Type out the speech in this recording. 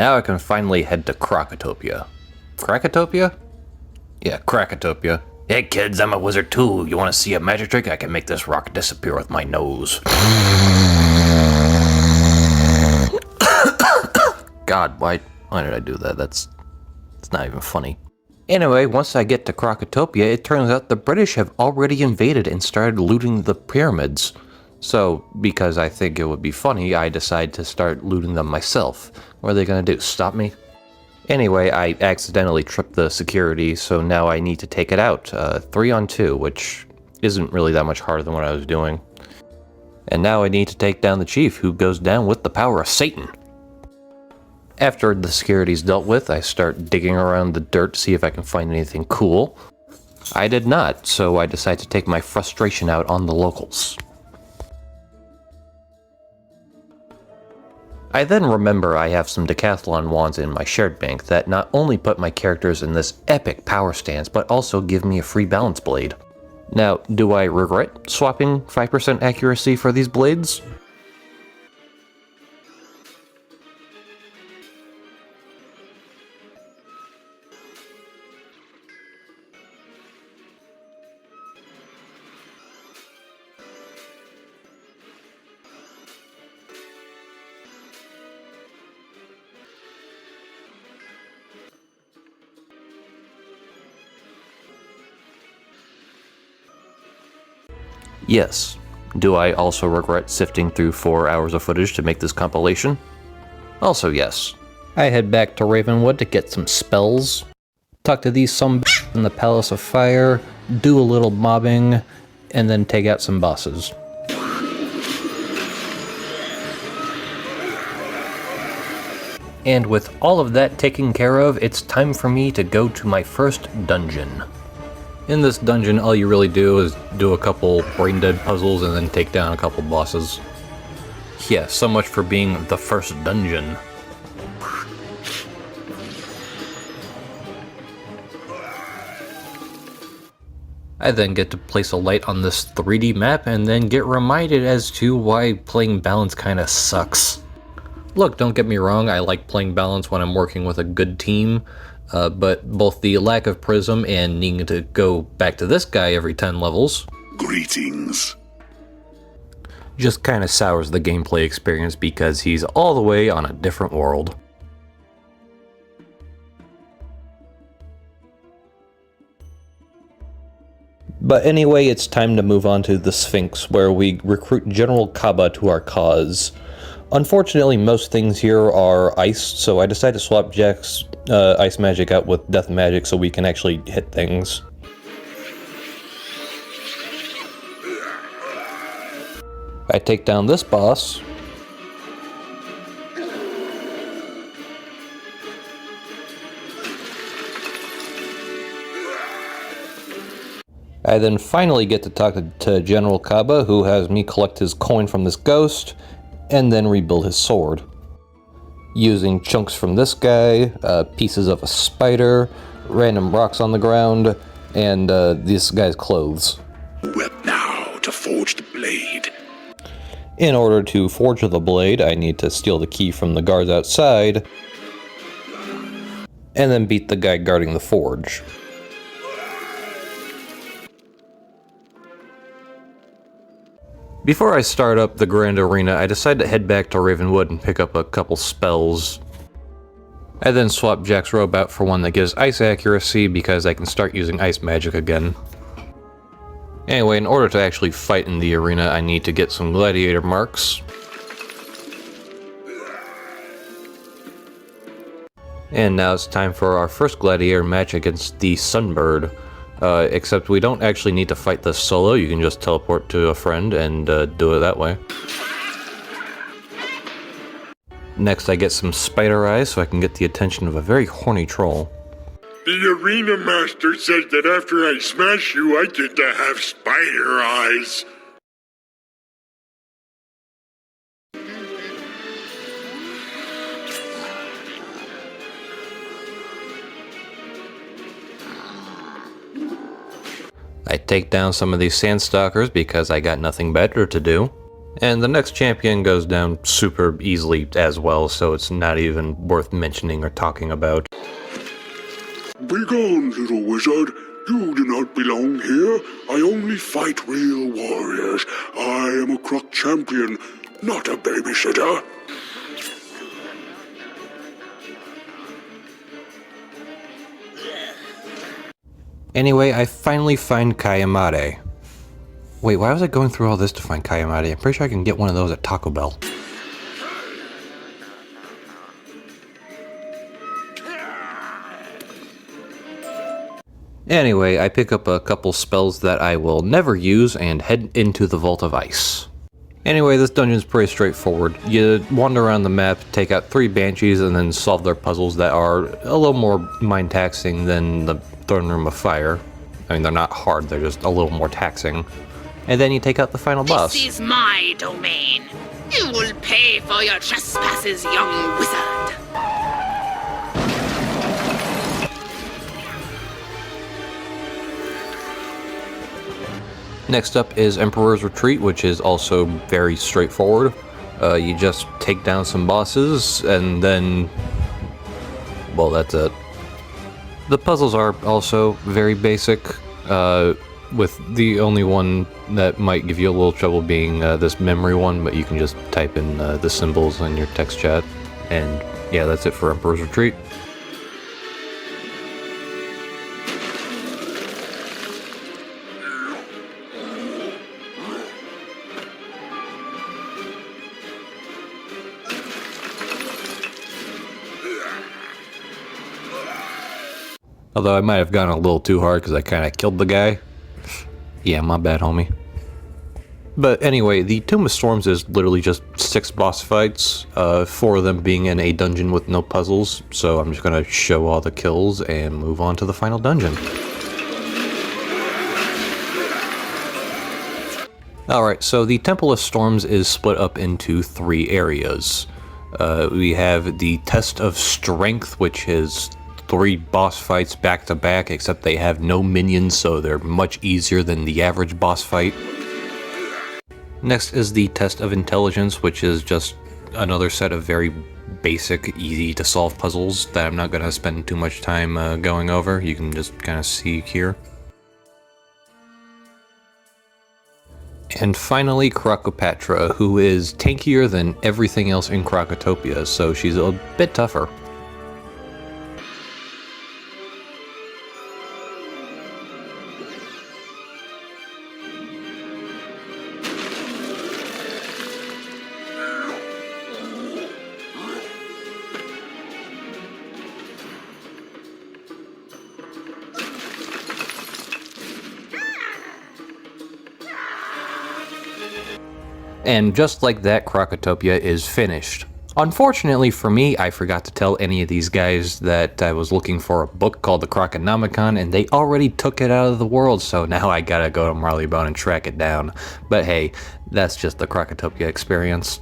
Now I can finally head to Krockotopia. Krockotopia? Yeah, Krockotopia. Hey kids, I'm a wizard too. You want to see a magic trick? I can make this rock disappear with my nose. God, why did I do that? It's not even funny. Anyway, once I get to Krockotopia, it turns out the British have already invaded and started looting the pyramids. So, because I think it would be funny, I decide to start looting them myself. What are they gonna do, stop me? Anyway, I accidentally tripped the security, so now I need to take it out. 3 on 2, which isn't really that much harder than what I was doing. And now I need to take down the chief, who goes down with the power of Satan. After the security's dealt with, I start digging around the dirt to see if I can find anything cool. I did not, so I decide to take my frustration out on the locals. I then remember I have some decathlon wands in my shared bank that not only put my characters in this epic power stance, but also give me a free balance blade. Now, do I regret swapping 5% accuracy for these blades? Yes. Do I also regret sifting through 4 hours of footage to make this compilation? Also yes. I head back to Ravenwood to get some spells, talk to these in the Palace of Fire, do a little mobbing, and then take out some bosses. And with all of that taken care of, it's time for me to go to my first dungeon. In this dungeon, all you really do is do a couple brain-dead puzzles and then take down a couple bosses. Yeah, so much for being the first dungeon. I then get to place a light on this 3D map and then get reminded as to why playing balance kinda sucks. Look, don't get me wrong, I like playing balance when I'm working with a good team, but both the lack of prism and needing to go back to this guy every 10 levels... Greetings. Just kinda sours the gameplay experience because he's all the way on a different world. But anyway, it's time to move on to the Sphinx, where we recruit General Kaba to our cause. Unfortunately, most things here are iced, so I decided to swap Jack's ice magic out with death magic so we can actually hit things. I take down this boss. I then finally get to talk to General Kaba, who has me collect his coin from this ghost, and then rebuild his sword. Using chunks from this guy, pieces of a spider, random rocks on the ground, and this guy's clothes. Well, now to forge the blade. In order to forge the blade, I need to steal the key from the guards outside, and then beat the guy guarding the forge. Before I start up the Grand Arena, I decide to head back to Ravenwood and pick up a couple spells. I then swap Jack's robe out for one that gives ice accuracy because I can start using ice magic again. Anyway, in order to actually fight in the arena, I need to get some gladiator marks. And now it's time for our first gladiator match against the Sunbird. Except we don't actually need to fight this solo, you can just teleport to a friend and do it that way. Next I get some spider eyes so I can get the attention of a very horny troll. The arena master says that after I smash you, I get to have spider eyes. I take down some of these sandstalkers because I got nothing better to do. And the next champion goes down super easily as well, so it's not even worth mentioning or talking about. Begone, little wizard. You do not belong here. I only fight real warriors. I am a Croc champion, not a babysitter. Anyway, I finally find Kayamade. Wait, why was I going through all this to find Kayamade? I'm pretty sure I can get one of those at Taco Bell. Anyway, I pick up a couple spells that I will never use and head into the Vault of Ice. Anyway, this dungeon's pretty straightforward. You wander around the map, take out 3 banshees, and then solve their puzzles that are a little more mind-taxing than the Throne Room of Fire. I mean, they're not hard, they're just a little more taxing. And then you take out the final boss. This is my domain. You will pay for your trespasses, young wizard. Next up is Emperor's Retreat, which is also very straightforward. You just take down some bosses, and then... well, that's it. The puzzles are also very basic, with the only one that might give you a little trouble being this memory one, but you can just type in the symbols in your text chat. And yeah, that's it for Emperor's Retreat. Although I might have gone a little too hard because I kind of killed the guy. Yeah, my bad, homie. But anyway, the Tomb of Storms is literally just 6 boss fights, 4 of them being in a dungeon with no puzzles. So I'm just going to show all the kills and move on to the final dungeon. Alright, so the Temple of Storms is split up into 3 areas. We have the Test of Strength, which is 3 boss fights back to back, except they have no minions, so they're much easier than the average boss fight. Next is the Test of Intelligence, which is just another set of very basic, easy to solve puzzles that I'm not going to spend too much time going over. You can just kind of see here. And finally, Krockotopia, who is tankier than everything else in Krockotopia, so she's a bit tougher. And just like that, Krockotopia is finished. Unfortunately for me, I forgot to tell any of these guys that I was looking for a book called the Crockonomicon, and they already took it out of the world, so now I gotta go to Marleybone and track it down. But hey, that's just the Krockotopia experience.